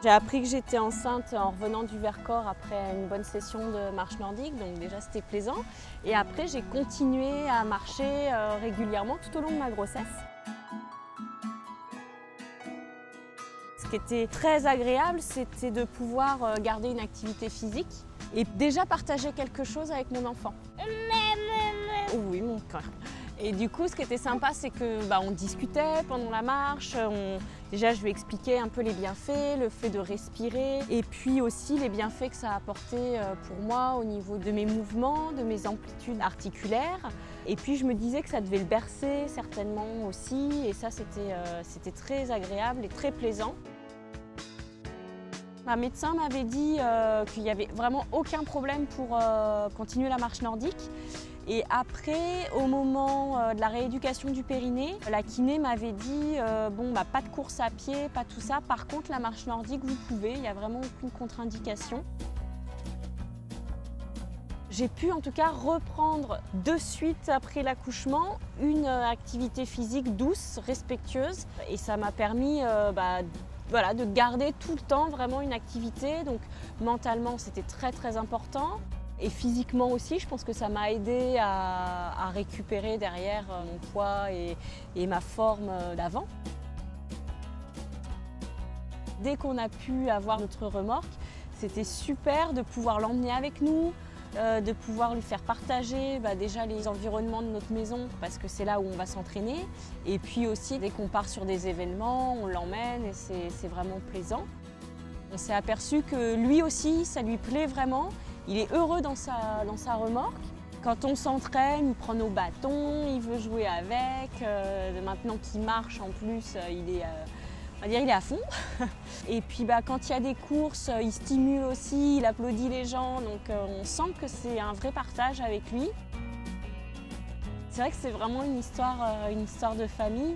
J'ai appris que j'étais enceinte en revenant du Vercors après une bonne session de marche nordique, donc déjà c'était plaisant. Et après j'ai continué à marcher régulièrement tout au long de ma grossesse. Ce qui était très agréable, c'était de pouvoir garder une activité physique et déjà partager quelque chose avec mon enfant. Oui, mon cœur. Et du coup, ce qui était sympa, c'est que on discutait pendant la marche. Déjà, je lui expliquais un peu les bienfaits, le fait de respirer, et puis aussi les bienfaits que ça a apporté pour moi au niveau de mes mouvements, de mes amplitudes articulaires. Et puis, je me disais que ça devait le bercer certainement aussi, et ça, c'était très agréable et très plaisant. Ma médecin m'avait dit qu'il n'y avait vraiment aucun problème pour continuer la marche nordique. Et après, au moment de la rééducation du périnée, la kiné m'avait dit pas de course à pied, pas tout ça. Par contre, la marche nordique, vous pouvez, il n'y a vraiment aucune contre-indication. J'ai pu en tout cas reprendre de suite après l'accouchement une activité physique douce, respectueuse. Et ça m'a permis de garder tout le temps vraiment une activité. Donc mentalement, c'était très important. Et physiquement aussi, je pense que ça m'a aidé à récupérer derrière mon poids et ma forme d'avant. Dès qu'on a pu avoir notre remorque, c'était super de pouvoir l'emmener avec nous, de pouvoir lui faire partager déjà les environnements de notre maison parce que c'est là où on va s'entraîner. Et puis aussi, dès qu'on part sur des événements, on l'emmène et c'est vraiment plaisant. On s'est aperçu que lui aussi, ça lui plaît vraiment. Il est heureux dans sa remorque. Quand on s'entraîne, il prend nos bâtons, il veut jouer avec. Maintenant qu'il marche en plus, il est à fond. Et puis quand il y a des courses, il stimule aussi, il applaudit les gens. Donc on sent que c'est un vrai partage avec lui. C'est vrai que c'est vraiment une histoire de famille.